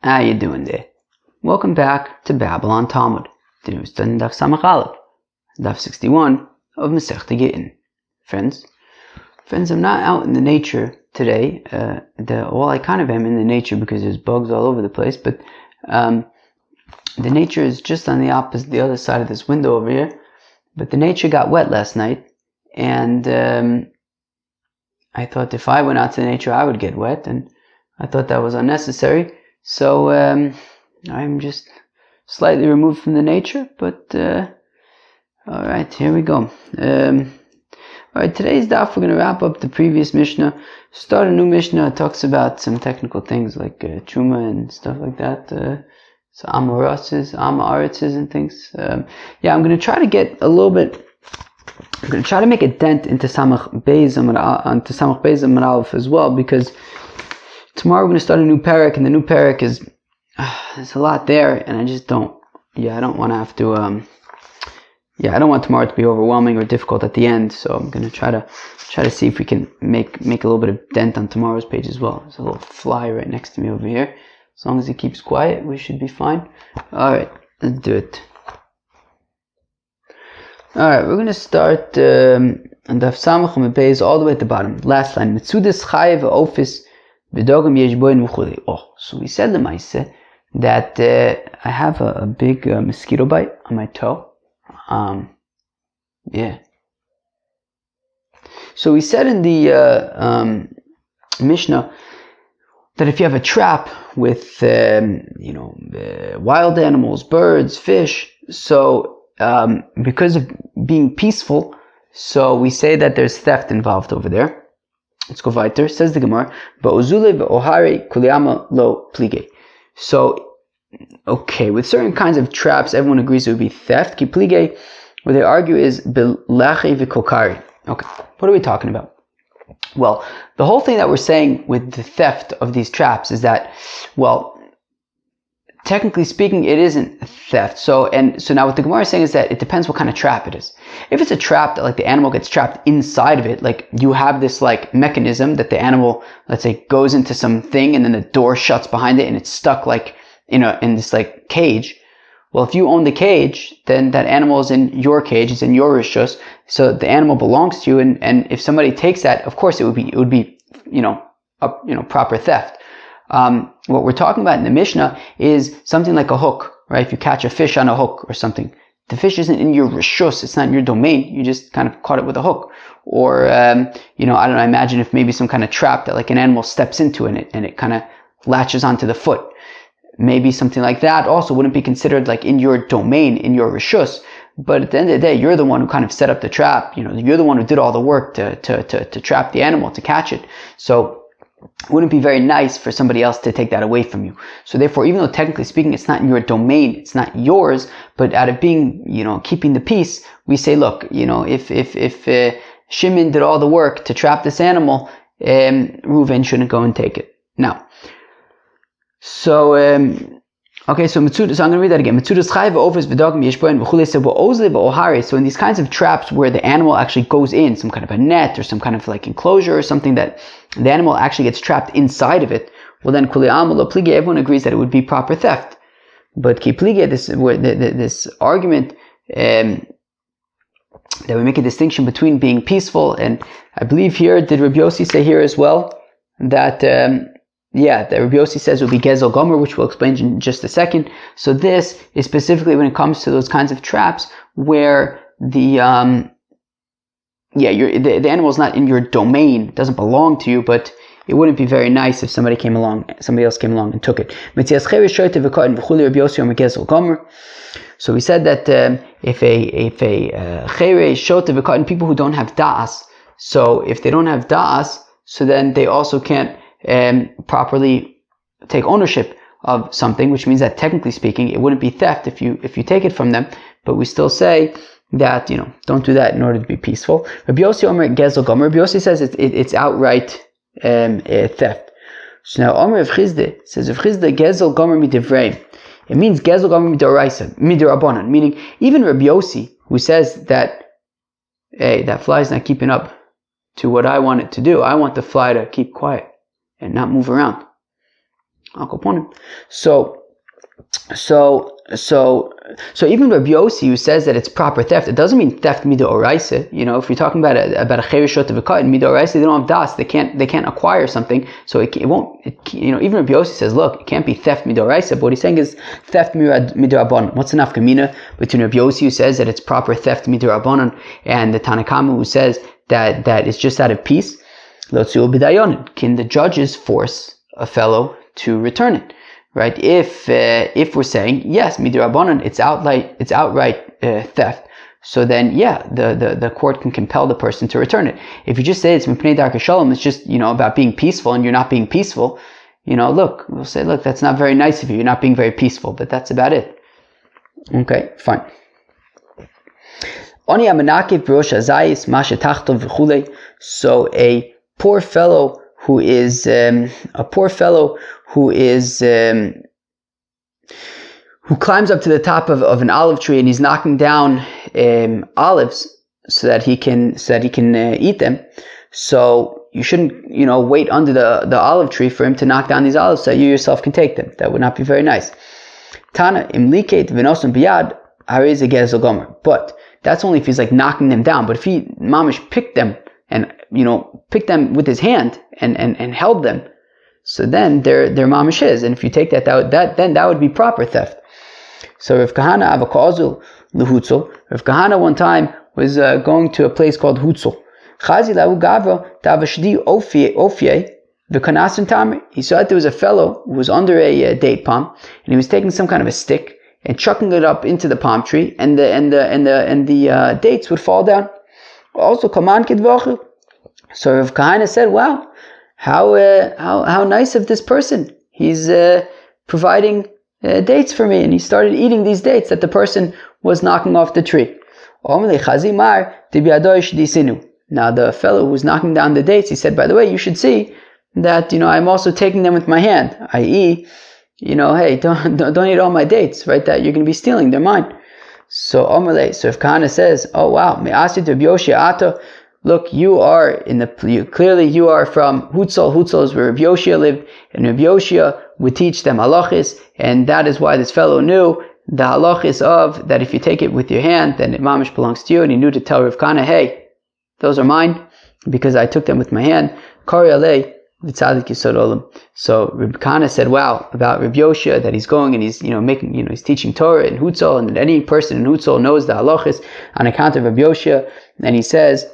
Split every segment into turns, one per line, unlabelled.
How you doing there? Welcome back to Babylon Talmud. Today we're studying Daf Samach Aleph, Daf 61 of Masechta Gittin. Friends, I'm not out in the nature today. I kind of am in the nature because there's bugs all over the place, but the nature is just on the other side of this window over here. But the nature got wet last night, and I thought if I went out to the nature, I would get wet, and I thought that was unnecessary. So I'm just slightly removed from the nature, but alright, here we go. Alright, today's daf, we're going to wrap up the previous Mishnah, start a new Mishnah. It talks about some technical things like Truma and stuff like that, so Amaretzes and things. I'm going to try to get a little bit, I'm going to try to make a dent into Samach Beis Amar Aleph as well, because tomorrow we're going to start a new parak, and the new parak is, there's a lot there, and I just don't want to have to, I don't want tomorrow to be overwhelming or difficult at the end, so I'm going to try to see if we can make a little bit of dent on tomorrow's page as well. There's a little fly right next to me over here. As long as he keeps quiet, we should be fine. Alright, let's do it. Alright, we're going to start on Daf Samach Beis all the way at the bottom. Last line. Mitzudas Chayev Ofis. So we said Lemaise that I have a big mosquito bite on my toe. So we said in the Mishnah that if you have a trap with wild animals, birds, fish, so because of being peaceful, so we say that there's theft involved over there. Let's go weiter. Says the Gemara, "Ba'ozule ve'ohare kuliyama lo plige." So, okay, with certain kinds of traps, everyone agrees it would be theft. Ki plige, what they argue is belache ve'kokari. Okay, what are we talking about? Well, the whole thing that we're saying with the theft of these traps is that, well, technically speaking, it isn't theft. So now what the Gemara is saying is that it depends what kind of trap it is. If it's a trap that like the animal gets trapped inside of it, like you have this like mechanism that the animal, let's say, goes into something and then the door shuts behind it and it's stuck like in this like cage. Well, if you own the cage, then that animal is in your cage, it's in your rishus, so the animal belongs to you, and if somebody takes that, of course it would be proper theft. What we're talking about in the Mishnah is something like a hook, right? If you catch a fish on a hook or something, the fish isn't in your rishus, it's not in your domain, you just kind of caught it with a hook. Or, I don't know, imagine if maybe some kind of trap that like an animal steps into and it kind of latches onto the foot. Maybe something like that also wouldn't be considered like in your domain, in your rishus. But at the end of the day, you're the one who kind of set up the trap, you're the one who did all the work to trap the animal, to catch it. So, it wouldn't be very nice for somebody else to take that away from you. So therefore, even though technically speaking, it's not in your domain, it's not yours, but out of being, keeping the peace, we say, look, if Shimon did all the work to trap this animal, Reuven shouldn't go and take it. Now, so I'm going to read that again. So in these kinds of traps where the animal actually goes in, some kind of a net or some kind of like enclosure or something that the animal actually gets trapped inside of it, well then everyone agrees that it would be proper theft. But this argument that we make a distinction between being peaceful, and I believe here, did Rabbi Yossi say here as well that that Rabbi Yossi says it would be Gezel Gomer, which we'll explain in just a second. So this is specifically when it comes to those kinds of traps where the animal is not in your domain, it doesn't belong to you, but it wouldn't be very nice if somebody else came along and took it. So we said that if a chere shote v'katan, people who don't have da'as, so if they don't have da'as, so then they also can't properly take ownership of something, which means that technically speaking, it wouldn't be theft if you take it from them. But we still say that don't do that in order to be peaceful. Rabbi Yossi Omer Gezel Gomer. Rabbi Yossi says it's outright theft. So now Omer of Chizde says of Chizde Gezel Gomer midivrei. It means Gezel Gomer midoraisa midirabanan, meaning even Rabbi Yossi, who says that that fly is not keeping up to what I want it to do. I want the fly to keep quiet and not move around. So even Rabbi Yossi, who says that it's proper theft, it doesn't mean theft midoraisa. If you're talking about a cheirishot of a cut in midoraisa, they don't have das. They can't acquire something. So it won't. Even Rabbi Yossi says, look, it can't be theft midoraisa. But what he's saying is theft midorabanan. What's the nafkamina between Rabbi Yossi, who says that it's proper theft midorabanan, and the Tanakama, who says that it's just out of peace? Can the judges force a fellow to return it? Right? If we're saying yes, midrabanan, it's outright theft, so then the court can compel the person to return it. If you just say it's mipnei darkei shalom, it's just about being peaceful, and you're not being peaceful. We'll say, look, that's not very nice of you. You're not being very peaceful, but that's about it. Okay, fine. So a poor fellow who climbs up to the top of an olive tree, and he's knocking down olives so that he can eat them. So you shouldn't wait under the olive tree for him to knock down these olives so that you yourself can take them. That would not be very nice. Tana imliket v'noson biyad harei gezel gomer. But that's only if he's like knocking them down. But if he mamish picked them and picked them with his hand and held them, so then they're mamish his. And if you take then that would be proper theft. So Rav Kahana avakazul lehutzul. Rav Kahana one time was going to a place called Hutzul. Chazi lahu gavra davashdi ofye v'kanasin tamri. He saw that there was a fellow who was under a date palm, and he was taking some kind of a stick and chucking it up into the palm tree, and the dates would fall down. Also, kaman kidvachil. So Rav Kahana said, "Wow, how nice of this person. He's providing dates for me," and he started eating these dates that the person was knocking off the tree. Now the fellow who was knocking down the dates, he said, "By the way, you should see that I'm also taking them with my hand, i.e., hey, don't eat all my dates, right? That you're going to be stealing, they're mine." So if Kahana says, "Oh wow, look, you are clearly you are from Hutzal. Hutzal is where Rabbi Yoshia lived, and Rabbi Yoshia would teach them halachis, and that is why this fellow knew the halachis of that if you take it with your hand, then it mamish belongs to you, and he knew to tell Rav Kahana, hey, those are mine because I took them with my hand. Kari alei v'tzadik yisod olam." So Rav Kahana said, "Wow, about Rabbi Yoshia, that he's going and he's he's teaching Torah in Hutzal, and that any person in Hutzal knows the halachis on account of Rabbi Yoshia." And he says,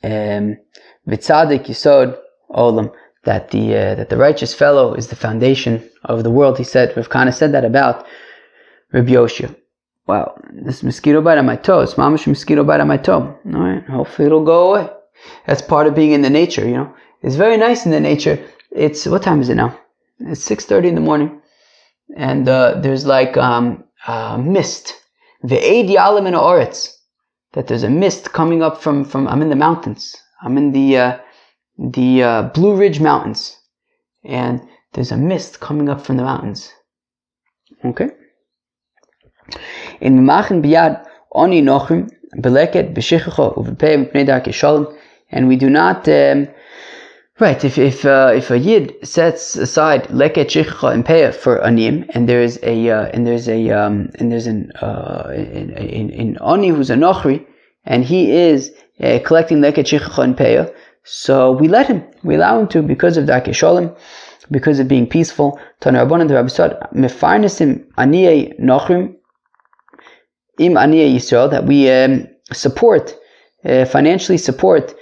"V'tzadik yisod olam," that the righteous fellow is the foundation of the world. He said, Rav Kahana said that about Rabbi Yoshia. Wow, this mosquito bite on my toe. It's mamash mosquito bite on my toe. All right, hopefully it'll go away. That's part of being in the nature, It's very nice in the nature. It's, what time is it now? It's 6:30 in the morning. And there's like mist. Ve'ed yalim in ha'oretz. That there's a mist coming up from I'm in the mountains. I'm in the Blue Ridge Mountains. And there's a mist coming up from the mountains. Okay? In Mimachin biyad oni nochrim beleket b'shichacha uv'pei m'pnei darkei shalom, and we do not right. If a yid sets aside leket shichacha and peah for aniyim, and there's an oni who's a nochri, and he is collecting leket shichacha and peah, so we allow him to, because of darkei shalom, because of being peaceful. Tana Rabbanan the Rabbi said mefarnesim aniyei nochrim im aniyei Yisrael, that we financially support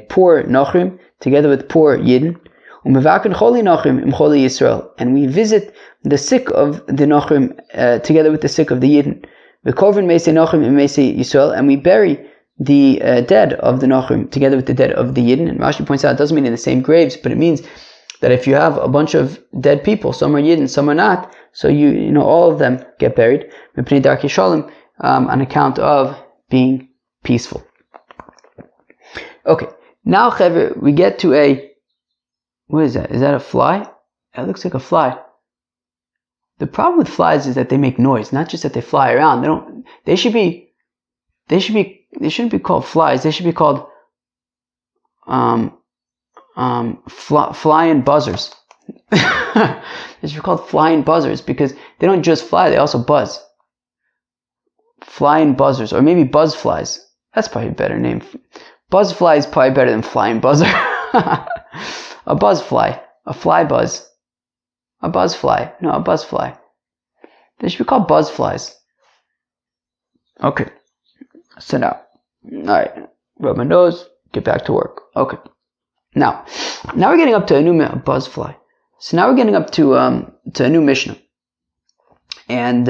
poor nochrim together with poor yidden. Umevaken choli nochrim im choli Yisrael, and we visit the sick of the nochrim together with the sick of the yidden. V'kovrin meisei nochrim im meisei Yisrael, and we bury the dead of the nochrim together with the dead of the yidden. And Rashi points out it doesn't mean in the same graves, but it means that if you have a bunch of dead people, some are yidden, some are not, so all of them get buried mipnei darkei shalom, on account of being peaceful. Okay, now Chaver, we get to what is that? Is that a fly? That looks like a fly. The problem with flies is that they make noise, not just that they fly around. They shouldn't be called flies. They should be called flying buzzers. They should be called flying buzzers because they don't just fly, they also buzz. Flying buzzers, or maybe buzz flies. That's probably a better name. Buzz fly is probably better than flying buzzer. A buzz fly. A fly buzz. A buzz fly. No, a buzz fly. They should be called buzz flies. Okay. So now, alright. Rub my nose, get back to work. Okay. Now we're getting up to a new buzz fly. So now we're getting up to a new Mishnah. And,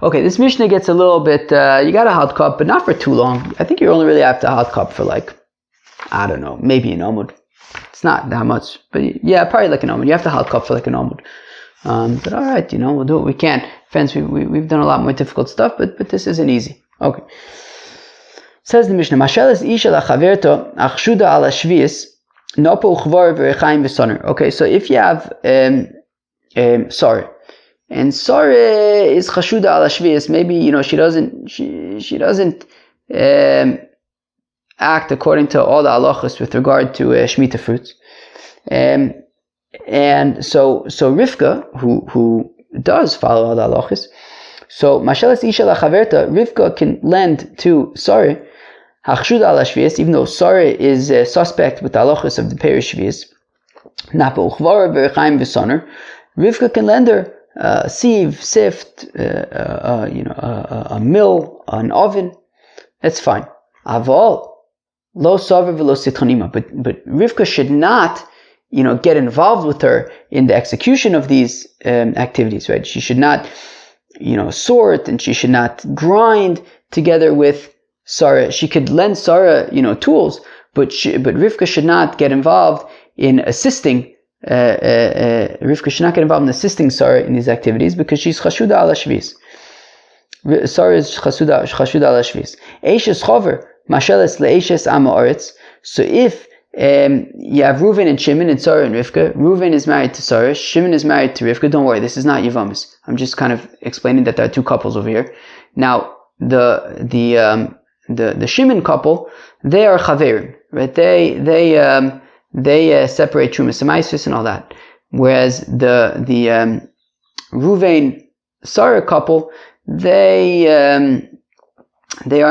okay, this Mishnah gets a little bit, you got a hot cup, but not for too long. I think you only really have to hot cup for like, I don't know, maybe an omud. It's not that much, but yeah, probably like an omud. You have to hot cup for like an omud. But alright, we'll do what we can. Friends, we've done a lot more difficult stuff, but this isn't easy. Okay. Says the Mishnah, Masheles isha lachaverto achshuda ala shvius nopo uchvar v'rechaim v'soner. Okay, so if you have, sorry. And sorry is chashuda ala shvius. Maybe, she doesn't act according to all the halachos with regard to Shemitah fruits. And so Rivka, who does follow all the halachos, so Masheles isha lachaverta, Rivka can lend to Sorry, hachshud ala shvius, even though Sorry is suspect with the halachos of the Perish shvius. Napa uchvara v'rechaim v'soner. Rivka can lend her sieve, sift, a mill, an oven. That's fine. Aval lo saver v'lo sitronima. But Rivka should not, get involved with her in the execution of these activities, right? She should not, sort, and she should not grind together with Sarah. She could lend Sarah, tools, but Rivka should not get involved in assisting. Rivka should not get involved in assisting Sarah in these activities because she's chashuda ala shvis. Sarah is chashuda ala shvis. Eishes chover masheles leishes ama oretz. So if you have Reuven and Shimon and Sarah and Rivka, Reuven is married to Sarah, Shimon is married to Rivka. Don't worry, this is not Yevamis. I'm just kind of explaining that there are two couples over here. Now the Shimon couple, they are chaverim, right? They separate Trumas and Maisus and all that. Whereas the Ruvain Sarah couple, they are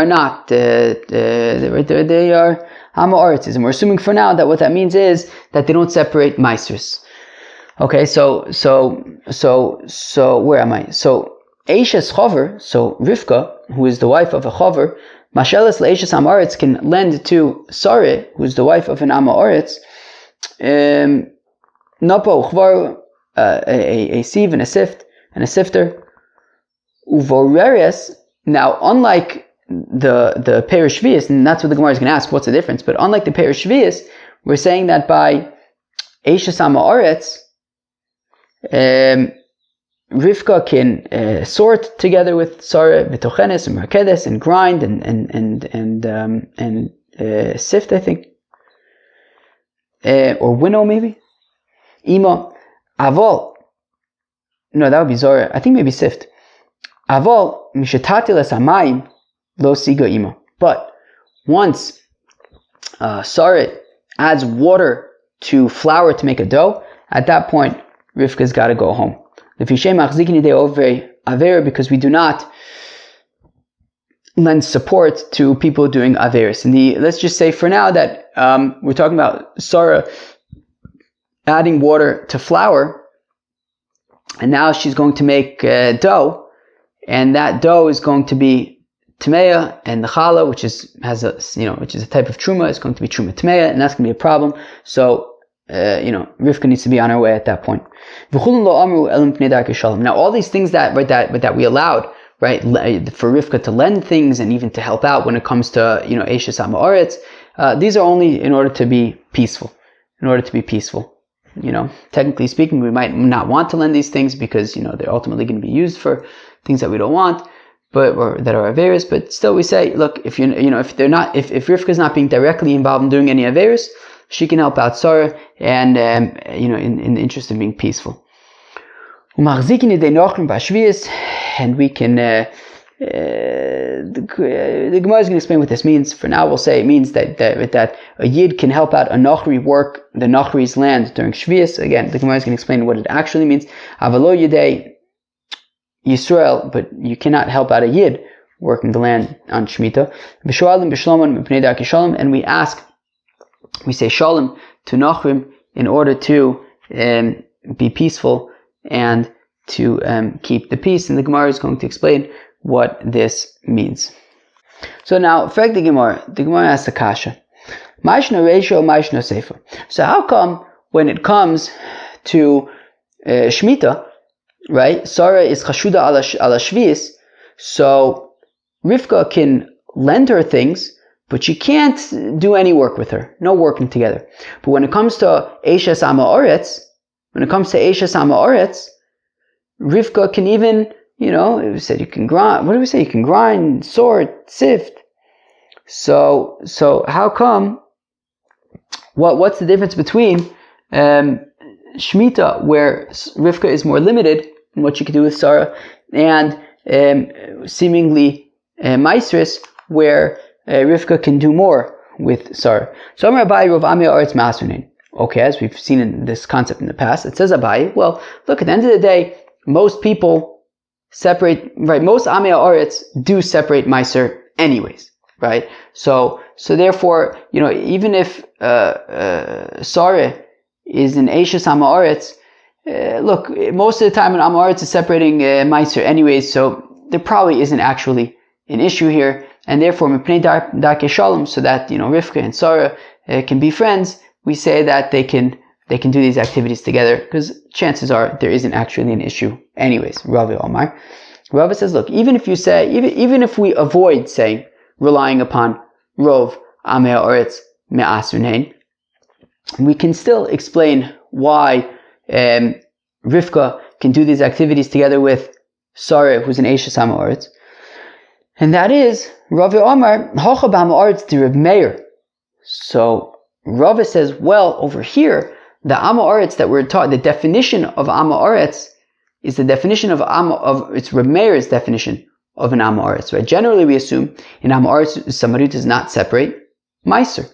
not. They are Hama-Oritzes. And we're assuming for now that what that means is that they don't separate Maisus. Okay, so where am I? So Eishes Chover, so Rivka, who is the wife of a Chover, Masheles Leishes Hama-Oritz can lend to Sarah, who is the wife of an Hama-Oritz, Napo Uchvar, a sieve and a sift and a sifter. Uvoreres. Now, unlike the Perish Shvius, and that's what the Gemara is going to ask, what's the difference? But unlike the Perish Shvius, we're saying that by Eishes Hama-Oretz, Rivka can sort together with Sarah, v'tochenes and merkedes, and grind and sift, I think, or winnow maybe. Ima avol. No, that would be Zora. I think maybe sift. Avol mishetatilas hamayim lo siga ima. But once Sarah adds water to flour to make a dough, at that point Rivka's got to go home. Because we do not lend support to people doing averis. And let's just say for now that we're talking about Sarah adding water to flour, and now she's going to make dough, and that dough is going to be Tmeya, and the challah, which is a type of truma, is going to be truma Tmeya, and that's going to be a problem. So Rivka needs to be on her way at that point. Now, all these things that we allowed, right, for Rivka to lend things and even to help out when it comes to Eishes Hama-Oretz, these are only in order to be peaceful. Technically speaking, we might not want to lend these things because they're ultimately going to be used for things that we don't want, or that are averis. But still, we say, look, if if Rivka's not being directly involved in doing any averis, she can help out Sarah, and in the interest of being peaceful. And we can the Gemara is going to explain what this means. For now, we'll say it means that a Yid can help out a Nachri work the Nachri's land during Shvius. Again, the Gemara is going to explain what it actually means. Avalo Yidei Yisrael, but you cannot help out a Yid working the land on Shemitah. And we say Shalom to Nachrim in order to be peaceful and to keep the peace. And the Gemara is going to explain what this means. So now, the Gemara asks the kasha. Maishna Reisha, Maishna Sefer. So how come when it comes to Shemitah, right? Sarah is chashuda ala shvius, so Rivka can lend her things, but she can't do any work with her. No working together. But when it comes to Eishes Amaoretz, Rivka can even, it said you can grind. What do we say? You can grind, sort, sift. So how come? What's the difference between Shemitah, where Rivka is more limited in what she can do with Sarah, and seemingly Maisris, where Rivka can do more with Sarah? So Amar Abaye Rav Ami Aretz Ma'asunin. Okay, as we've seen in this concept in the past, it says Abaye, well, look, at the end of the day, most people separate, right? Most Ami Aretz do separate Maiser anyways, right? So therefore, even if Sarah is an Eishes Amaretz, look, most of the time an Amaretz is separating Maiser anyways, so there probably isn't actually an issue here, and therefore Mipnei Darkei Shalom, so that Rivka and Sarah can be friends, we say that they can do these activities together, because chances are there isn't actually an issue anyways. Ravi Omar. Ravi says, look, even if we avoid saying, relying upon Rov Amei Oretz Me'asunein, we can still explain why Rivka can do these activities together with Sarah, who's an Eishes Ha'Ma'aretz. And that is, Rav Omar, Hocha B'Ha'Ma'aretz di Reb Meir. So Rav says, well, over here, the Ha'Ma'aretz that we're taught, the definition of Ha'Ma'aretz is the definition it's Reb Meir's definition of an Ha'Ma'aretz. Right? Generally, we assume an Ha'Ma'aretz is somebody who does not separate Meiser.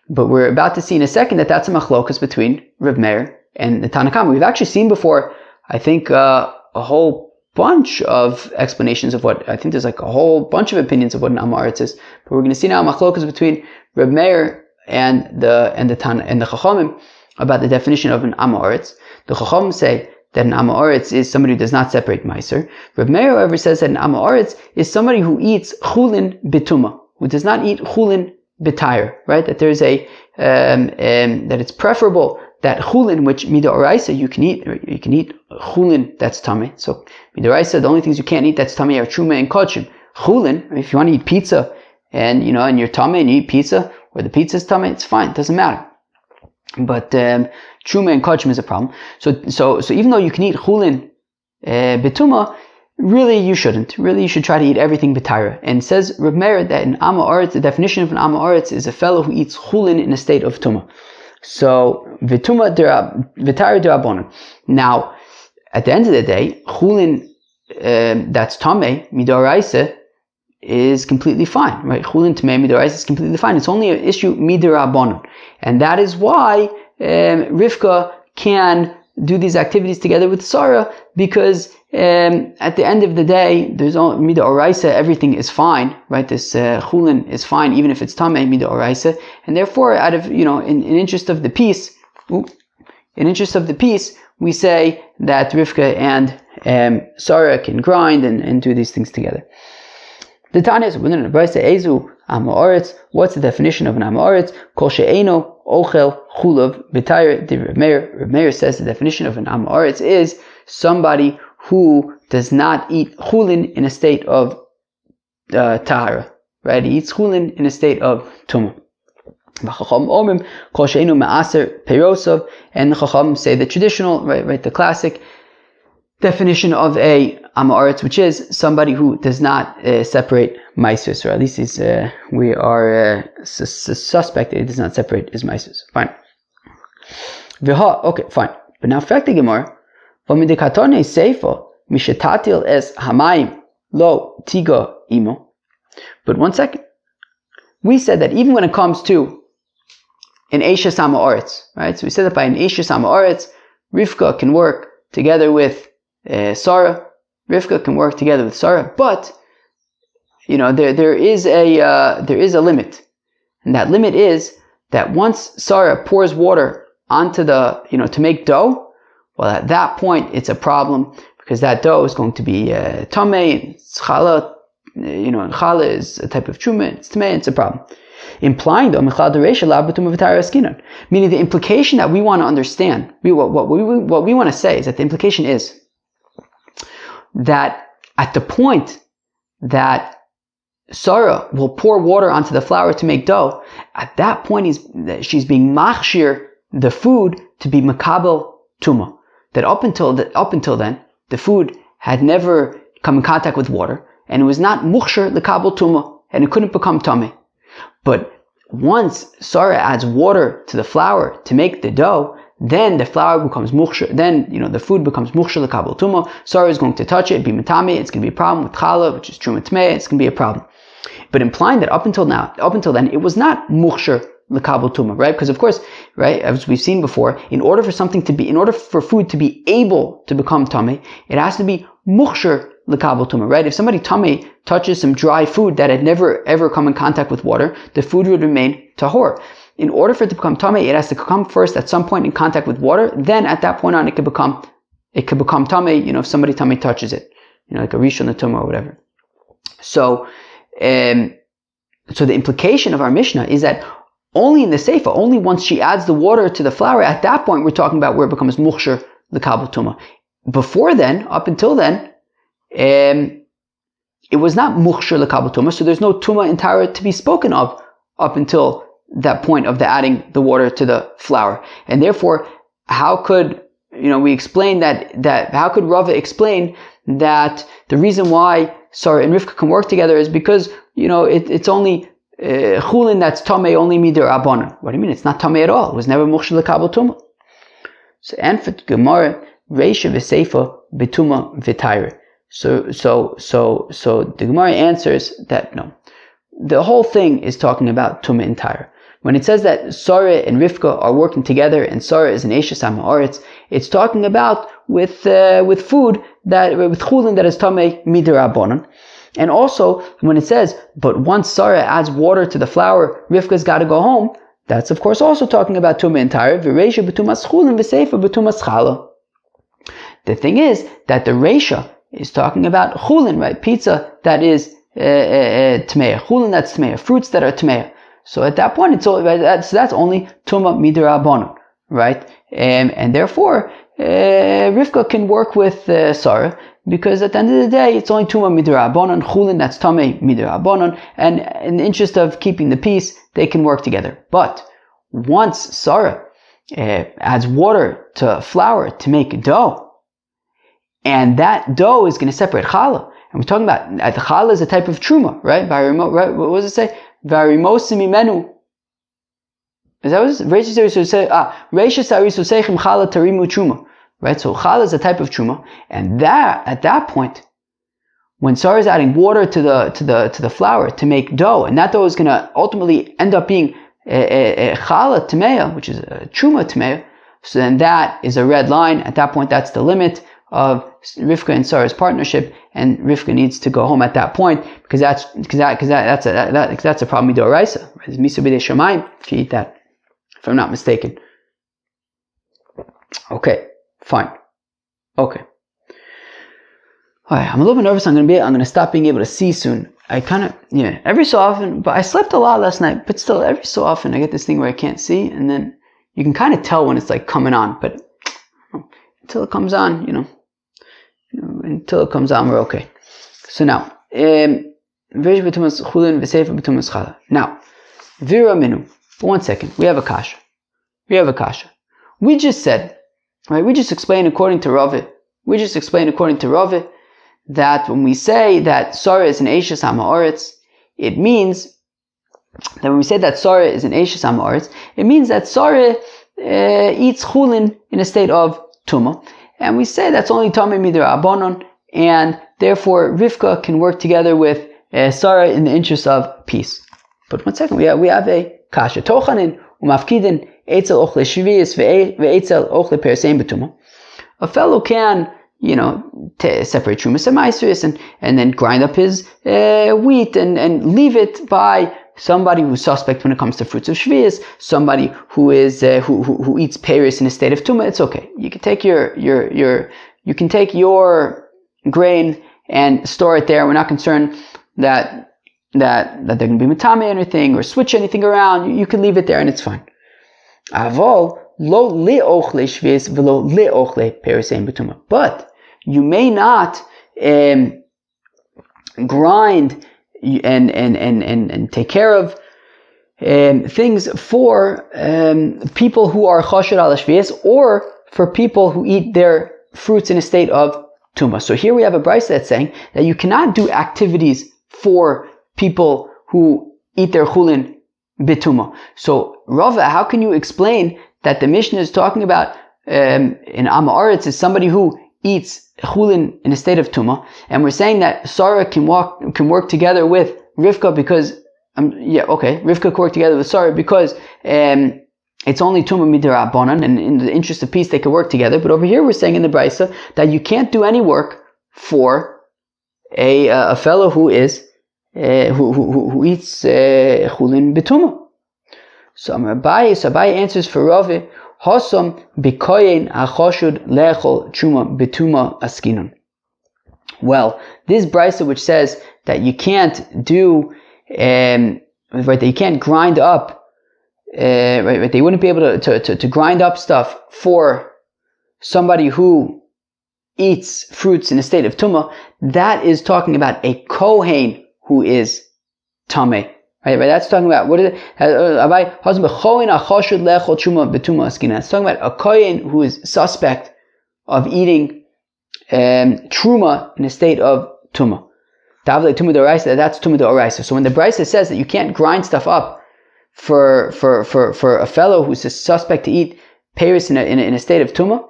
But we're about to see in a second that that's a machlokas between Reb Meir and the Tanna Kama. We've actually seen before, I think, a whole bunch of explanations of what, I think there's like a whole bunch of opinions of what an Ha'Ma'aretz is. But we're going to see now a machlokas between Reb Meir and the Chachamim about the definition of an Ha'Ma'aretz. The Chachamim say that an Ha'Ma'aretz is somebody who does not separate Meiser. Reb Meir, however, says that an Ha'Ma'aretz is somebody who eats chulin bituma, who does not eat chulin b'tayr, right? That there's that it's preferable that chulin, which midoraisa you can eat chulin that's tummy. So midoraisa, the only things you can't eat that's tummy are truma and kochim. Chulin, if you want to eat pizza and and you're tummy and you eat pizza, or the pizza's tummy, it's fine, it doesn't matter. But truma and kochim is a problem. So even though you can eat chulin betuma, really you shouldn't. Really you should try to eat everything b'tayra. And says Reb Meir that an Ha'Ma'aretz, the definition of an Ha'Ma'aretz is a fellow who eats chulin in a state of tumah. So v'tuma v'tayra d'Rabbanan. Now, at the end of the day, chulin that's tameh midoraisa is completely fine, right? Chulin tameh midoraisa is completely fine. It's only an issue midorabanan, and that is why Rivka can do these activities together with Sarah, because at the end of the day, there's only mida oraisa, everything is fine, right? This chulin is fine, even if it's tameh mida oraisa, and therefore, out of in interest of the peace, we say that Rivka and Sarah can grind and do these things together. The Tanya is within the Brisa Ezu Ha'Ma'aretz. What's the definition of an Ha'Ma'aretz? Kol she'eino ochel chulav b'tayr. Reb Meir says the definition of an Ha'Ma'aretz is somebody who does not eat chulin in a state of tahara, right? He eats chulin in a state of tumah. And the Chacham say the traditional, right, the classic definition of a Ha'Ma'aretz, which is somebody who does not separate Maisus, or at least we are suspect that he does not separate his Maisus. Fine. Okay, fine. But now, fact the Gemara, v'midikatone seifa mishetatil es hamayim lo tiga imo. But one second. We said that even when it comes to an Eisha Sama Oretz, right? So we said that by an Eisha Sama Oretz, Rivka can work together with Sarah. Rivka can work together with Sarah, but there is a limit, and that limit is that once Sarah pours water onto to make dough, well, at that point it's a problem because that dough is going to be tamei, challah. And challah is a type of truma. It's tamei. It's a problem. Implying though, meaning the implication that we want to understand, what we want to say is that the implication is that at the point that Sarah will pour water onto the flour to make dough, at that point she's being machshir the food to be makabel tuma. That up until then, the food had never come in contact with water, and it was not muchshir lekabel tuma, and it couldn't become tameh. But once Sarah adds water to the flour to make the dough, then the flour becomes muchshir. Then the food becomes muchshir lekabel tuma. Sarah is going to touch it, be matame. It's going to be a problem with challah, which is truma tmei. It's going to be a problem. But implying that up until then, it was not muchshir lekabel tuma, right? Because of course, right, as we've seen before, in order for food to be able to become tameh, it has to be muchshir lekabel tuma, right? If somebody tameh touches some dry food that had never ever come in contact with water, the food would remain tahor. In order for it to become tameh, it has to come first at some point in contact with water. Then at that point on, it could become tameh. If somebody tameh touches it, like a rishon l'tumah or whatever. So the implication of our Mishnah is that only in the Seifa, only once she adds the water to the flour, at that point we're talking about where it becomes muchshir lekabel tuma. Before then, up until then, it was not muchshir lekabel tuma, so there's no tuma in Torah to be spoken of up until that point of the adding the water to the flour. And therefore, how could we explain that how could Rava explain that the reason why Sarah and Rivka can work together is because it's only chulin that's tamei only midir abanon. What do you mean? It's not tamei at all. It was never muchshir lekabel tuma. So Anfit Gemara Reisha v'Seifa betuma v'Taira. So the Gemara answers that no, the whole thing is talking about tuma and Taira. When it says that Sarah and Rivka are working together and Sarah is an Eisha Sama Oretz, it's talking about with food with chulin that is tamei midir abanon. And also, when it says, but once Sarah adds water to the flour, Rivka's got to go home, that's of course also talking about Tumah and Taira. V'reisha b'tumas chulin v'seifa b'tumas challah. The thing is that the Reisha is talking about chulin, right? Pizza that is tmeya. Chulin that's tmeya. Fruits that are tmeya. So at that point, that's only Tumah midrabanan, right? And therefore, Rivka can work with Sarah, because at the end of the day, it's only Tumah midrabanan, chulin that's tamei midrabanan, and in the interest of keeping the peace, they can work together. But once Sarah adds water to flour to make dough, and that dough is going to separate challah, and we're talking about the challah is a type of truma, right? Right? What does it say? Varimosim imenu. Is that what it says? Reisha sarisu seichem challah tarimu truma. Right, so challah is a type of truma, and that at that point, when Sarah is adding water to the flour to make dough, and that dough is going to ultimately end up being a challah tameya, which is a truma tameya, so then that is a red line. At that point, that's the limit of Rivka and Sarah's partnership, and Rivka needs to go home at that point because that's a problem midoraisa. It's misa b'dei shamayim if you eat that, if I'm not mistaken. Okay. Fine. Okay. Alright, I'm a little bit nervous. I'm gonna stop being able to see soon. I every so often, but I slept a lot last night, but still every so often I get this thing where I can't see, and then you can kind of tell when it's like coming on, but until it comes on, until it comes on, we're okay. So now, now, Vira Minu. One second, we have a kasha. We just said, right, we just explained according to Rava that when we say that Sarah is an Eisha Sama Oretz, it means that when we say that Sarah is an Eisha Sama Oretz, it means that Sarah eats chulin in a state of Tumah. And we say that's only Tamei Midir Abanon, and therefore Rivka can work together with Sarah in the interest of peace. But one second, we have a kasha. Tochanin umafkidin etzel ochle shvius ve'etzel ochle persein betuma. A fellow can, separate trumas and maasros and then grind up his wheat and leave it by somebody who's suspect when it comes to fruits of shvius, somebody who is who eats peris in a state of tuma. It's okay. You can take your grain and store it there. We're not concerned that they're going to be matame anything or switch anything around. You can leave it there and it's fine. Avol lo le'ochle shvius velo le'ochle perisein betuma. But you may not grind and take care of things for people who are chashud al shvius or for people who eat their fruits in a state of tuma. So here we have a brayso that's saying that you cannot do activities for people who eat their chulin bituma. So Rava, how can you explain that the Mishnah is talking about in Am Haaretz is somebody who eats chulin in a state of tuma, and we're saying that Sarah can work together with Rivka because Rivka can work together with Sarah because it's only tuma midirabanan, and in the interest of peace they can work together. But over here we're saying in the brayso that you can't do any work for a fellow who is who eats chulin betuma. So Abaye answers for Rava, Hosom bikoyin achashud lechol truma betuma askinun. Well, this brayso which says that you can't do that you can't grind up that you wouldn't be able to grind up stuff for somebody who eats fruits in a state of tuma. That is talking about a kohen who is tameh. Right, that's talking about, what is it? It's talking about a kohen who is suspect of eating truma in a state of tuma. That's tuma d'oraisa. So when the brayso says that you can't grind stuff up for a fellow who's a suspect to eat peris in a state of tuma,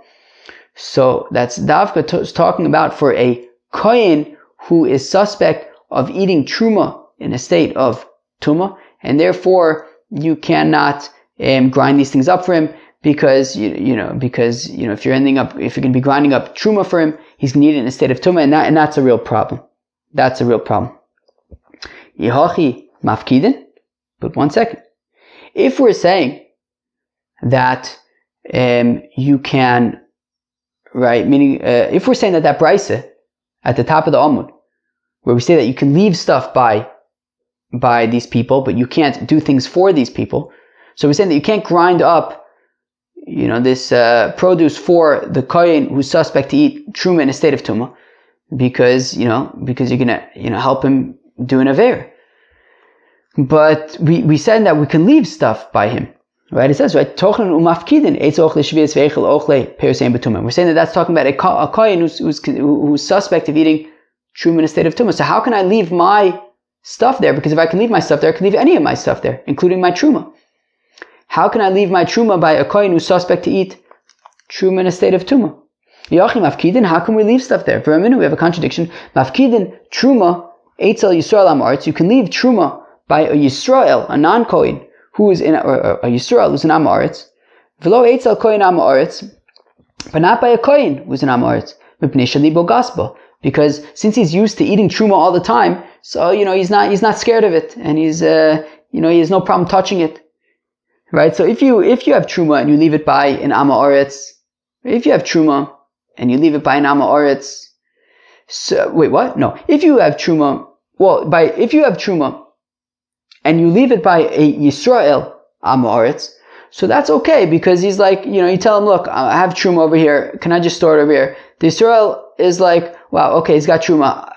so that's davka talking about for a kohen who is suspect of eating truma in a state of tuma, and therefore you cannot grind these things up for him because if you're going to be grinding up truma for him, he's going to eat it in a state of tuma, and that's a real problem. That's a real problem. Yihachi mafkidin. But one second. If we're saying that you can, right? Meaning, if we're saying that brayso at the top of the Amud, where we say that you can leave stuff by these people, but you can't do things for these people. So we're saying that you can't grind up, this produce for the kohen who's suspect to eat truma in a state of tuma, because you're gonna, help him do an aver. But we said that we can leave stuff by him, right? It says, right, tochlan umafkidin eitz ochle shvius ve'echel ochle perusein betuma. We're saying that that's talking about a kohen who's suspect of eating truma in a state of tuma. So how can I leave my stuff there? Because if I can leave my stuff there, I can leave any of my stuff there, including my truma. How can I leave my truma by a kohen who's suspect to eat truma in a state of tuma? Yachi mafkidin, how can we leave stuff there? For a minute, we have a contradiction. Mafkidin truma eitzel Yisrael am haaretz. You can leave truma by a Yisrael, a non-kohen, who is a Yisrael who's in am haaretz. V'lo eitzel kohen am haaretz, but not by a kohen who's in am haaretz. Mipnei shalibo gaspo. Because since he's used to eating truma all the time, so he's not scared of it, and he has no problem touching it, right? So if you have truma and you leave it by an am haaretz, if you have truma and you leave it by an am haaretz, so wait, what? No, if you have truma and you leave it by a Yisrael am haaretz, so that's okay, because he's like, you tell him, look, I have truma over here, can I just store it over here? The Yisrael is like, wow, okay, he's got truma.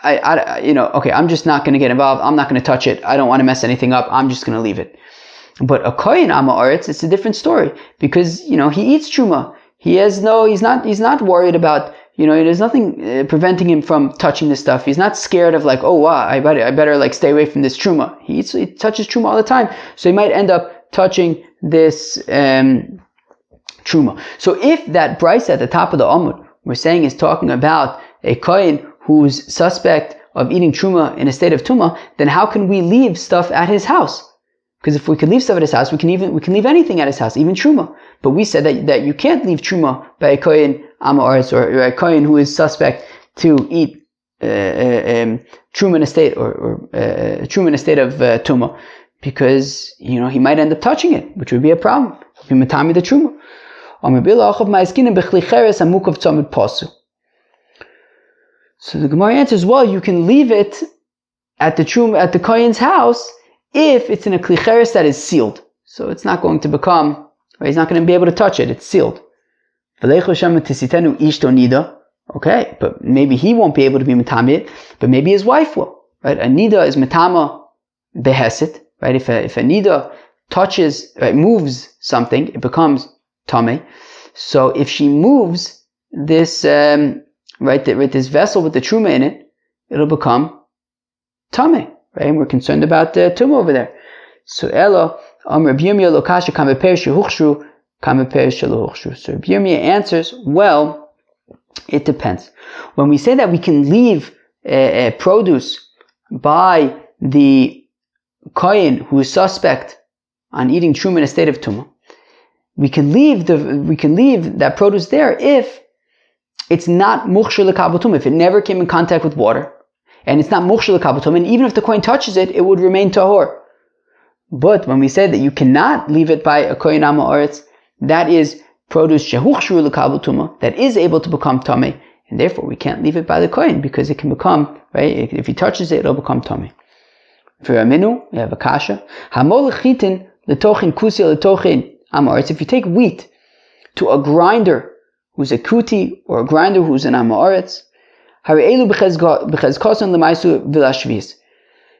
Okay, I'm just not going to get involved. I'm not going to touch it. I don't want to mess anything up. I'm just going to leave it. But a kohen am haaretz, it's a different story, because he eats truma. He's not worried about, there's nothing preventing him from touching this stuff. He's not scared of like, oh wow, I better like stay away from this truma. He touches truma all the time, so he might end up touching this truma. So if that brayso at the top of the Amud we're saying is talking about a kohen who's suspect of eating truma in a state of tuma, then how can we leave stuff at his house? Because if we could leave stuff at his house, we can leave anything at his house, even truma. But we said that you can't leave truma by a kohen amaretz or a kohen who is suspect to eat truma in a state or truma in a state of tuma, because he might end up touching it, which would be a problem. Be matami the truma. So the Gemara answers, well, you can leave it at the kohen's house if it's in a klicheres that is sealed. So it's not going to become, right, he's not going to be able to touch it, it's sealed. Okay, but maybe he won't be able to be matami it, but maybe his wife will. Right? A nida is matama behesit. Right? If a nida touches, right, moves something, it becomes tame. So if she moves this, this vessel with the truma in it, it'll become tame. Right? And we're concerned about the tumah over there. So Elo, Rabbi Yirmiyah lo kasha kam beper shehuchshru, kam beper shelohuchshru. So Rabbi Yirmiyah answers, well, it depends. When we say that we can leave produce by the kohen who is suspect on eating truma in a state of tumah, we can leave that produce there if it's not mukhshir l'kabel tumah, if it never came in contact with water, and it's not mukhshir l'kabel tumah, and even if the kohen touches it, it would remain tahor. But when we say that you cannot leave it by a kohen amaretz, that is produce shehuchshru l'kabel tumah, that is able to become tameh, and therefore we can't leave it by the kohen because it can become, right, if he touches it, it'll become tameh. For Aminu, we have a kasha. Hamol Gittin letochin kusi letochin amaretz. If you take wheat to a grinder who's a kuti or a grinder who's an amaretz, hare'elu b'chezkoson l'maisu v'lashvius.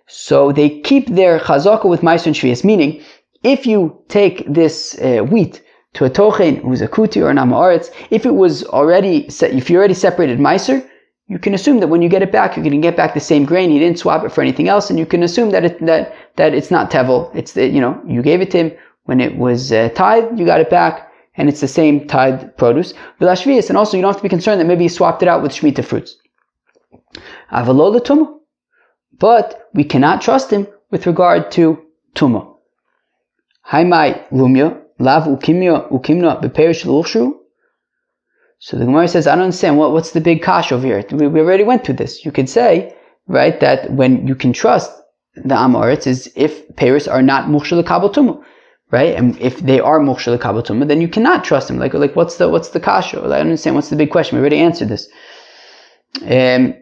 So they keep their chazaka with maisu and shvius. Meaning, if you take this wheat to a tochen who's a kuti or an amaretz, if you already separated maiser, you can assume that when you get it back, you're going to get back the same grain. He didn't swap it for anything else, and you can assume that it's not tevel. It's you gave it to him when it was tied, you got it back, and it's the same tied produce. And also, you don't have to be concerned that maybe he swapped it out with shemitah fruits. Avalo l'tumah, but we cannot trust him with regard to tumah. Haimai rumya lav ukimna beperish l'uchshu. So the Gemara says, I don't understand, what's the big kash over here? We already went through this. You could say, right, that when you can trust the amaretz is if peris are not mukhshir l'kabel tumah, right? And if they are mukhshir l'kabel tumah, then you cannot trust them. Like what's the kash? I don't understand, what's the big question? We already answered this. Right,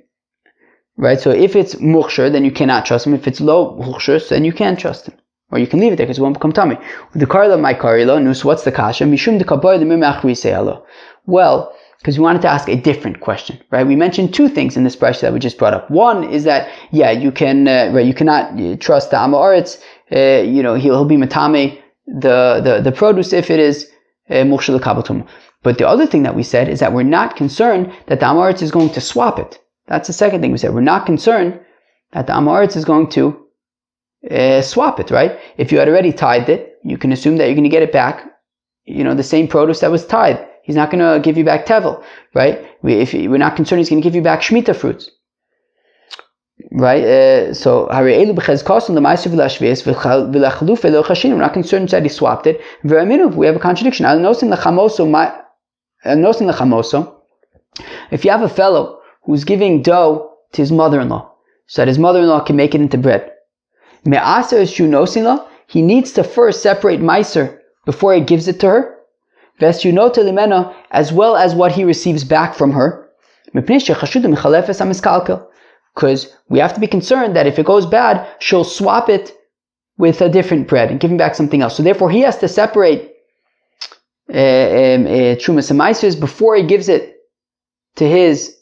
so if it's mukhshir, then you cannot trust him. If it's low mukhshir, then you can trust him. Or you can leave it there because it won't become tummy. The karla my karila, nus, what's the kasha? Mishum de kaboy the mimachri se'alo. Well, because we wanted to ask a different question, right? We mentioned two things in this brashah that we just brought up. One is that, you cannot trust the amaretz. He'll be matame the produce if it is mukhshir l'kabel tumah. But the other thing that we said is that we're not concerned that the amaretz is going to swap it. That's the second thing we said. We're not concerned that the amaretz is going to swap it, right? If you had already tied it, you can assume that you're going to get it back, the same produce that was tied. He's not going to give you back tevel, right? We're not concerned he's going to give you back shemitah fruits, right? So we're not concerned that he swapped it. We have a contradiction. If you have a fellow who's giving dough to his mother-in-law so that his mother-in-law can make it into bread, he needs to first separate meiser before he gives it to her, as well as what he receives back from her, because we have to be concerned that if it goes bad, she'll swap it with a different bread and give him back something else. So therefore he has to separate trumas and meisers before he gives it to his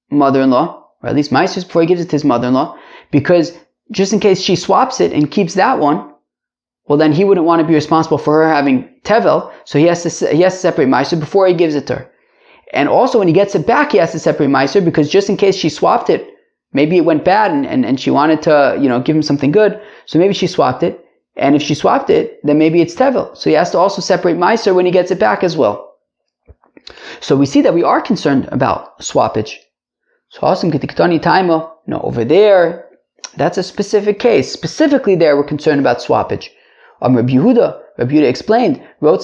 mother-in-law, or at least meisers before he gives it to his mother-in-law, because just in case she swaps it and keeps that one, well then he wouldn't want to be responsible for her having tevel, so he has to separate meiser before he gives it to her. And also when he gets it back, he has to separate meiser, because just in case she swapped it, maybe it went bad and she wanted to, give him something good, so maybe she swapped it, and if she swapped it, then maybe it's tevel, so he has to also separate meiser when he gets it back as well. So we see that we are concerned about swappage. So Hasam Gittin Taima, over there, that's a specific case. Specifically there, we're concerned about swappage. Rabbi Yehuda explained, look,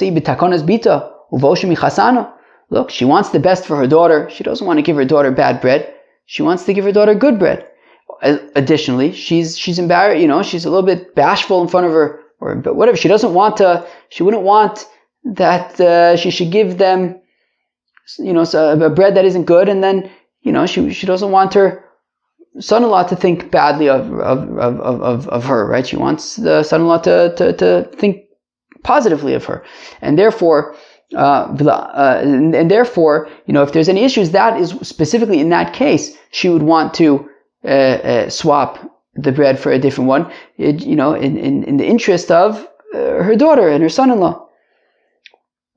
she wants the best for her daughter. She doesn't want to give her daughter bad bread. She wants to give her daughter good bread. Additionally, she's embarrassed, she's a little bit bashful in front of her, but whatever. She wouldn't want that she should give them, a bread that isn't good, and then, she doesn't want her son-in-law to think badly of her, right? She wants the son-in-law to think positively of her, and therefore, if there's any issues, that is specifically in that case, she would want to swap the bread for a different one, in the interest of her daughter and her son-in-law.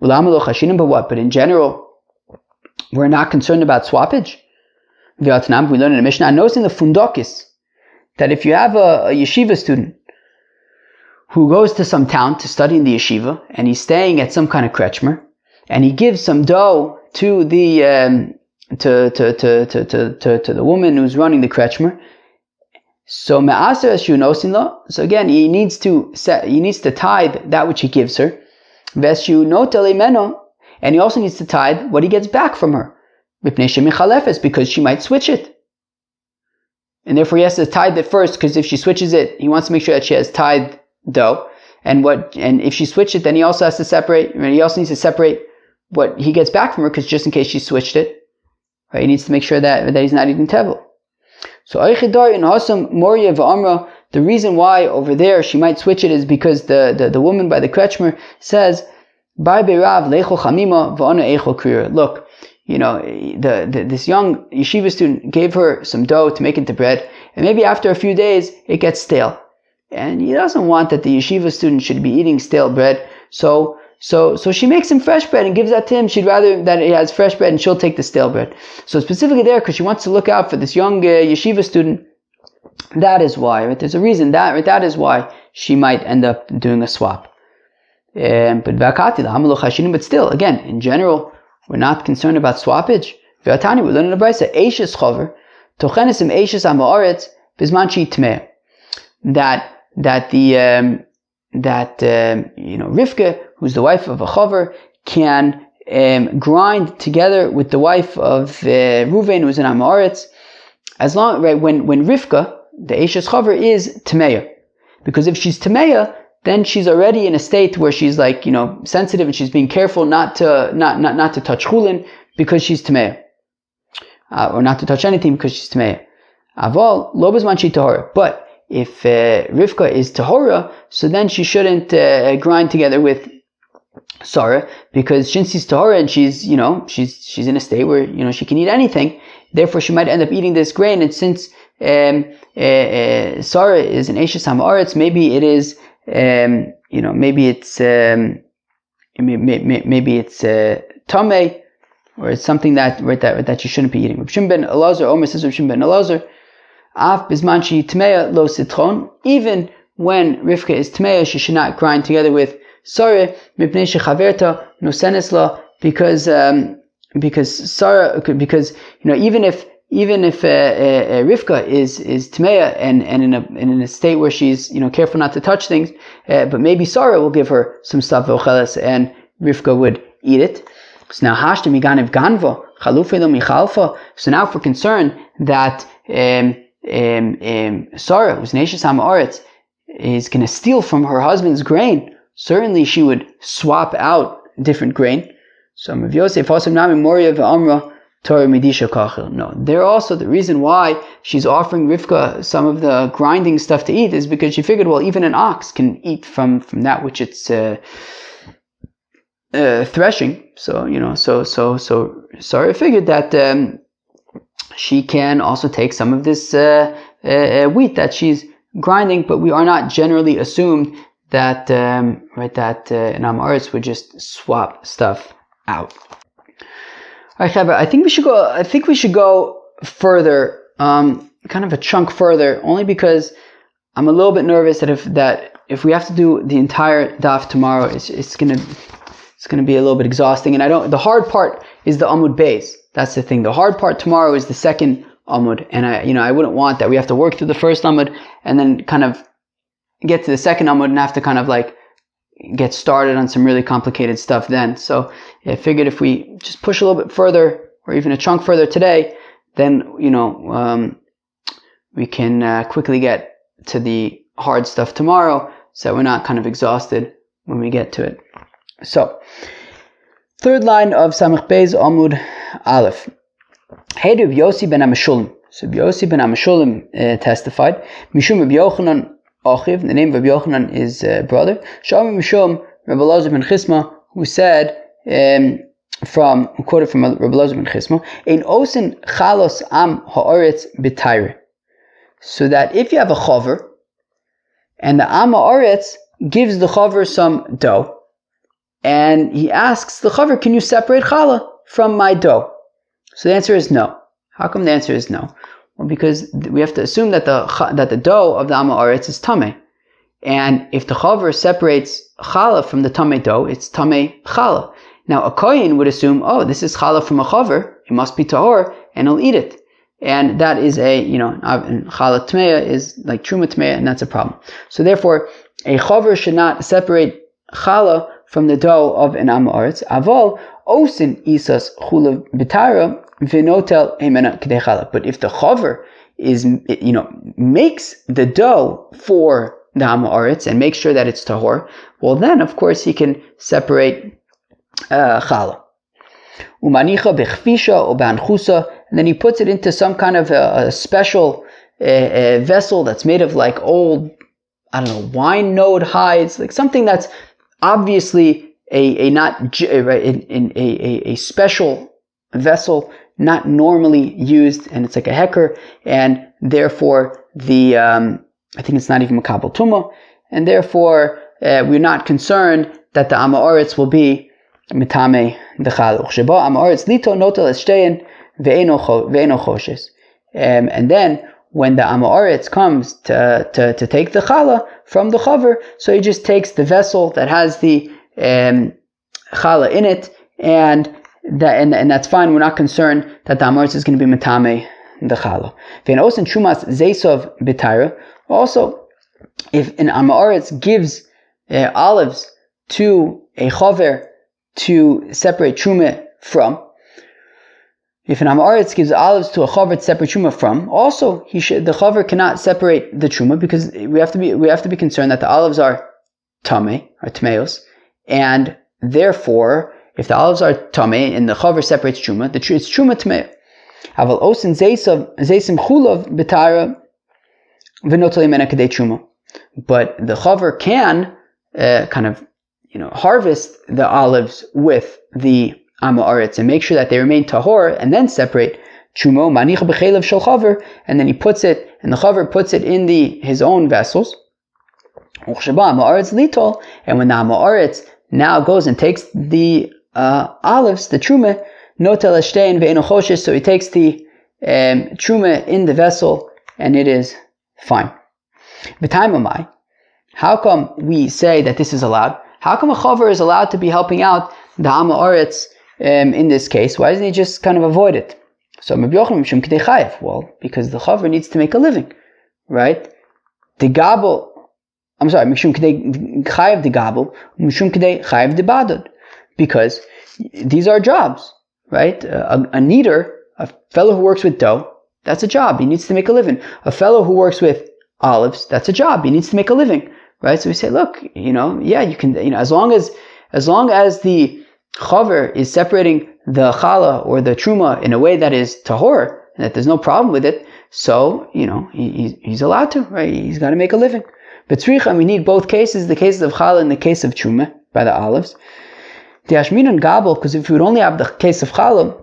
But in general, we're not concerned about swappage. We learn in the Mishnah, noticing the fundokis, that if you have a yeshiva student who goes to some town to study in the yeshiva, and he's staying at some kind of kretschmer, and he gives some dough to the to the woman who's running the kretschmer, so me'aser eshu nosin lo. So again, he needs to tithe that which he gives her, veshu notel imeno, and he also needs to tithe what he gets back from her. Because she might switch it. And therefore he has to tithe it first, because if she switches it, he wants to make sure that she has tithe dough. And if she switched it, then he also needs to separate what he gets back from her, because just in case she switched it, right, he needs to make sure that he's not eating tevel. So Eichidar in Hasam Moria v'Amra, the reason why over there she might switch it is because the woman by the kretschmer says, Bar Beirav Leichol Chamima v'Ana Eichol Kriya. Look, this young yeshiva student gave her some dough to make into bread, and maybe after a few days it gets stale, and he doesn't want that the yeshiva student should be eating stale bread. So she makes him fresh bread and gives that to him. She'd rather that he has fresh bread, and she'll take the stale bread. So specifically there, because she wants to look out for this young yeshiva student, that is why. Right? There's a reason that is why she might end up doing a swap. But still, again, in general, we're not concerned about swappage. We learn in the Brisa, Eishes chover, tochenesim Eishes ha'ma'aretz bizman she'i tmeh. That Rivka, who's the wife of a chover, can grind together with the wife of Ruvain, who's an ha'ma'aretz, as long, right, when Rivka, the Eishes chover, is tmeya. Because if she's tmeya, then she's already in a state where she's sensitive, and she's being careful not to touch chulin because she's tameya, or not to touch anything because she's tameya. Aval lo bezman she tahora. But if Rivka is tahora, so then she shouldn't grind together with Sarah, because since she's tahora and she's in a state where she can eat anything, therefore she might end up eating this grain. And since Sarah is an Eishes ha'ma'aretz, maybe it is. Maybe it's tameh, or it's something that you shouldn't be eating. Rav Shimon ben Elazar, Omer says Rav Shimon ben Elazar, af bizman she'i tmeya lo sitron. Even when Rivka is tmeya, she should not grind together with Sarah mipnei shechaverta nosenes la, because Sarah, because even if Rivka is tmeya and in a state where she's careful not to touch things, but maybe Sarah will give her some stuff v'ocheles, and Rivka would eat it. So now hashtem miganev ganva chalufe lo michalfa. So now if we're concerned that Sarah, who's Neishes ha'ma'aretz, is going to steal from her husband's grain, certainly she would swap out different grain. So Rav Yosef also nami moria v'amra Torah midisha kachil. No, there also the reason why she's offering Rivka some of the grinding stuff to eat is because she figured, well, even an ox can eat from that which it's threshing. So Sarah figured that she can also take some of this wheat that she's grinding, but we are not generally assumed that an Amaretz would just swap stuff out. Alright, Chavra, I think we should go further, kind of a chunk further, only because I'm a little bit nervous that if we have to do the entire daf tomorrow, it's gonna be a little bit exhausting. And the hard part is the Amud Beis. That's the thing. The hard part tomorrow is the second amud, and I wouldn't want that we have to work through the first amud and then kind of get to the second amud and have to kind of like get started on some really complicated stuff then. So I figured if we just push a little bit further, or even a chunk further today, then we can quickly get to the hard stuff tomorrow, so that we're not kind of exhausted when we get to it. So, third line of Samach Beis Amud Aleph. Hey, Reb Yossi ben Amashulim. So Reb Yossi ben Amashulim testified. Mishum Reb Yochanan Achiv. The name of Reb Yochanan is brother. Shalom Mishum Reb Elazar ben Chisma, who said, quoted from Reb Elazar ben Chisma, Ein osin chalos am ha'oretz b'tayre. So that if you have a chover, and the am ha'oretz gives the chover some dough, and he asks the chover, can you separate challah from my dough? So the answer is no. How come the answer is no? Well, because we have to assume that the dough of the am ha'oretz is tameh. And if the chover separates challah from the tameh dough, it's tameh challah. Now a kohen would assume, oh, this is challah from a chover, it must be tahor, and he'll eat it. And that is challah tmeya is like truma tmeya, and that's a problem. So therefore, a chover should not separate challah from the dough of an am ha'oretz. Aval osin isas chulav b'tara v'notel hemena k'dei challah. But if the chover makes the dough for the am ha'oretz and makes sure that it's tahor, well then of course he can separate challah. Umanicha bechfisha or banchusa, and then he puts it into some kind of a special vessel that's made of like old, wine node hides, like something that's obviously a special vessel, not normally used, and it's like a heker, and therefore I think it's not even makabel tumah, and therefore we're not concerned that the am ha'oretz will be mitame dechal. Uchsheba am ha'oretz lito notel eshtein ve'eno choshes. And then when the am ha'oretz comes to take the challah from the chaver, so he just takes the vessel that has the challah in it, and that's fine. We're not concerned that the am ha'oretz is going to be mitame the challah. Ve'en chumas zeisov b'tayra. Also, if an am ha'oretz gives olives to a chaver to separate truma from, if an am ha'oretz gives olives to a chaver to separate truma from, also the chaver cannot separate the truma, because we have to be concerned that the olives are tameh, or tmeos, and therefore if the olives are tameh and the chaver separates truma, it's truma tameh. Aval osin zeisim chulav b'tara v'notel imena kedei truma. But the chaver can harvest the olives with the am ha'oretz and make sure that they remain tahor, and then separate chumo manicha b'chelev shel chaver, and then he puts it, and the chaver puts it in his own vessels. Uchsheba am ha'oretz litol, and when the am ha'oretz now goes and takes the olives, the truma, notel eshtein ve'eno choshes, so he takes the truma in the vessel, and it is fine. B'taim amai, how come we say that this is allowed? How come a chaver is allowed to be helping out the am ha'oretz in this case? Why doesn't he just kind of avoid it? So, well, because the chaver needs to make a living, right? Because these are jobs, right? A kneader, a fellow who works with dough, that's a job. He needs to make a living. A fellow who works with olives, that's a job. He needs to make a living, right? So we say, look, you can, as long as the chaver is separating the challah or the truma in a way that is tahor, and that there's no problem with it, so, he's allowed to, right? He's got to make a living. But tzricha, we need both cases, the cases of challah and the case of truma, by the olives. The ashmin and gabel, because if we would only have the case of challah,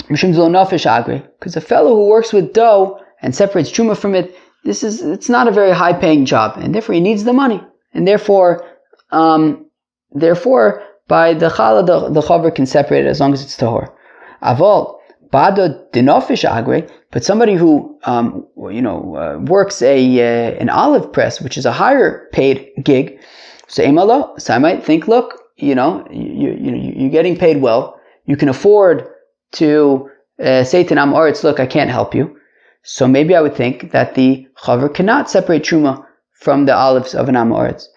because a fellow who works with dough and separates truma from it, it's not a very high paying job, and therefore he needs the money, and therefore by the challah the chaver can separate it as long as it's tahor. Aval bado dinofish agre, but somebody who works an olive press, which is a higher paid gig, so I might think, look, you're getting paid well, you can afford to say to an am ha'oretz, look, I can't help you. So maybe I would think that the chaver cannot separate truma from the olives of an amoritz.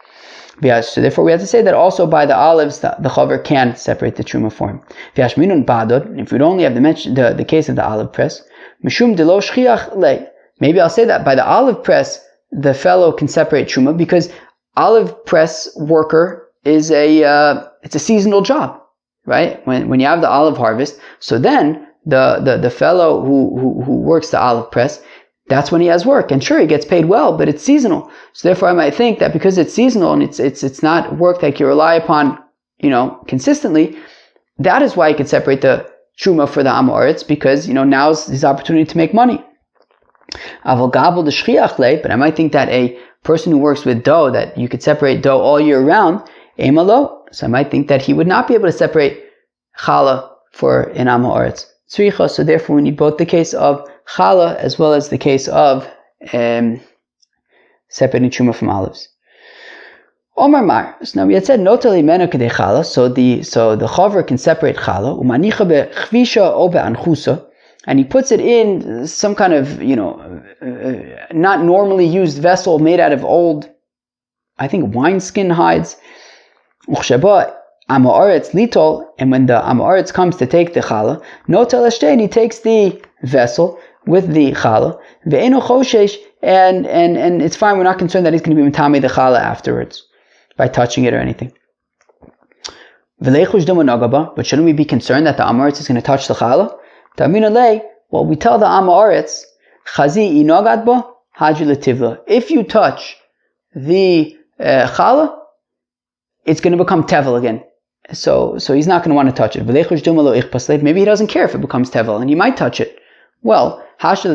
So therefore we have to say that also by the olives the chaver can separate the truma for him. If we'd only have the case of the olive press, maybe I'll say that by the olive press the fellow can separate truma because olive press worker is it's a seasonal job, right? When you have the olive harvest, so then the fellow who works the olive press, that's when he has work, and sure he gets paid well, but it's seasonal. So therefore I might think that because it's seasonal and it's not work that you rely upon, consistently, that is why you can separate the truma for the amoritz, because now's his opportunity to make money. But I might think that a person who works with dough, that you could separate dough all year round, emalo. So I might think that he would not be able to separate challah for an amoritz. So therefore we need both the case of challah as well as the case of separating truma from olives. Omar Mar. So now we had said notali menu kedei challah. So the chaver can separate challah. Umanicha bechvisha o be'anchusa, and he puts it in some kind of not normally used vessel made out of old, I think, wineskin hides. Uchshaba amoritz litol, and when the amoritz comes to take the challah, notel eshtein, he takes the vessel with the challah, ve'eno choshesh, and it's fine. We're not concerned that he's going to be mitame the challah afterwards by touching it or anything. But shouldn't we be concerned that the amoritz is going to touch the challah? Well, we tell the amoritz, chazi inogad bo haju letivla. If you touch the challah, it's going to become tevel again. So he's not going to want to touch it. Maybe he doesn't care if it becomes tevel, and he might touch it. Well, what do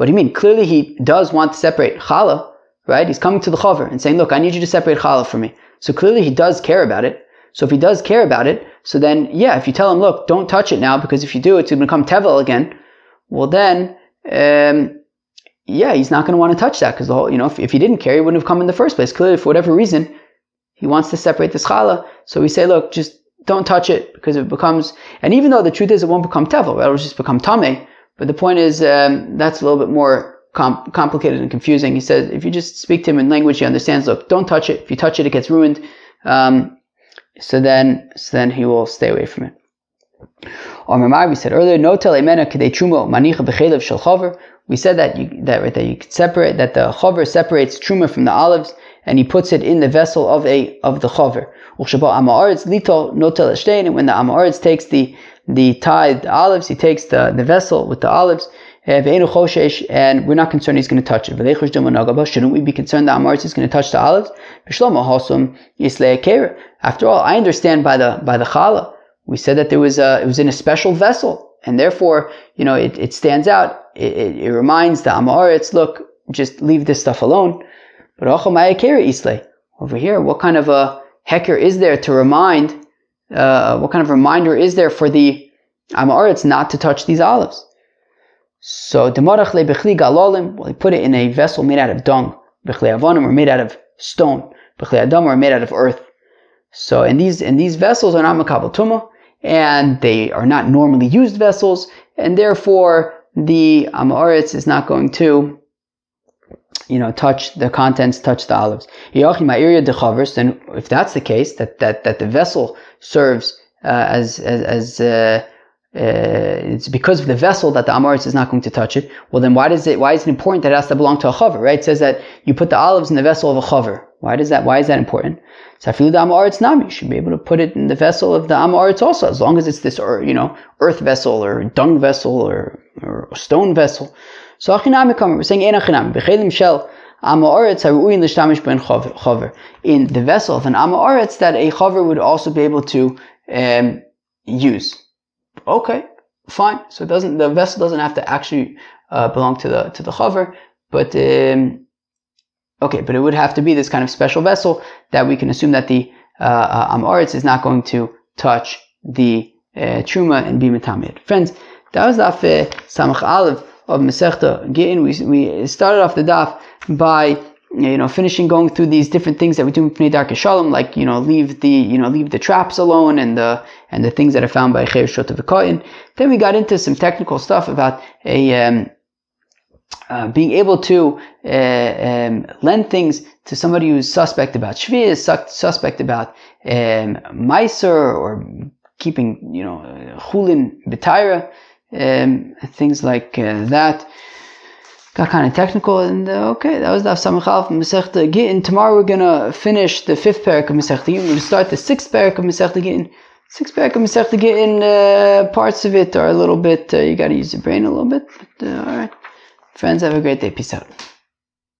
you mean? Clearly he does want to separate challah, right? He's coming to the chaver and saying, look, I need you to separate challah for me. So clearly he does care about it. So if he does care about it, so then, yeah, if you tell him, look, don't touch it now, because if you do, it's going to become tevel again, well then, he's not going to want to touch that, because the whole, if he didn't care, he wouldn't have come in the first place. Clearly, for whatever reason, he wants to separate this challah, so we say, look, just don't touch it, because it becomes, and even though the truth is it won't become tevel, it'll just become tameh, but the point is, that's a little bit more complicated and confusing. He says, if you just speak to him in language he understands, look, don't touch it. If you touch it, it gets ruined. So then he will stay away from it. We said earlier, we said that you could separate, that the chaver separates truma from the olives, and he puts it in the vessel of the chaver. And when the amoritz takes the tithed olives, he takes the vessel with the olives, and we're not concerned he's going to touch it. Shouldn't we be concerned that amoritz is going to touch the olives? After all, I understand by the challah, we said that it was in a special vessel, and therefore, it stands out. It reminds the amoritz, look, just leave this stuff alone. But over here, what kind of a heker is there to remind? What kind of reminder is there for the amoritz not to touch these olives? So well, he put it in a vessel made out of dung. Bechli avonim are made out of stone. Bechli adam are made out of earth. So and these vessels are not makabel tumah, and they are not normally used vessels, and therefore the amoritz is not going to touch the contents, touch the olives. Then if that's the case, that the vessel serves it's because of the vessel that the amoritz is not going to touch it. Well, then why is it important that it has to belong to a chaver, right? It says that you put the olives in the vessel of a chaver. Why is that important? So afilu the amoritz nami, you should be able to put it in the vessel of the amoritz also, as long as it's this earth vessel or dung vessel or stone vessel. So achinami, we're saying ein achinami bechelim shel amoritz haruin l'shtamish ben chaver, in the vessel of an amoritz that a chaver would also be able to use. Okay, fine. So the vessel doesn't have to actually belong to the chaver, but but it would have to be this kind of special vessel that we can assume that the amoritz is not going to touch the truma and be metamid. Friends, that was daf samach aleph of Masechta Gittin. We started off the daf by finishing going through these different things that we do in Pnei Darkei Shalom, like leave the traps alone and and the things that are found by Cheir Shota V'Koyin. Then we got into some technical stuff about being able to lend things to somebody who's suspect about Shvi'ah, suspect about Meiser, or keeping, Chulin B'Taira, things like that. Got kind of technical, and okay, that was Daf Samach Aleph Masechta Gittin. Tomorrow we're gonna finish the 5th parak of Masechta Gittin. We're gonna start the 6th parak of Masechta Gittin. 6th parak of Masechta Gittin, parts of it are a little bit, you gotta use your brain a little bit, but alright. Friends, have a great day. Peace out.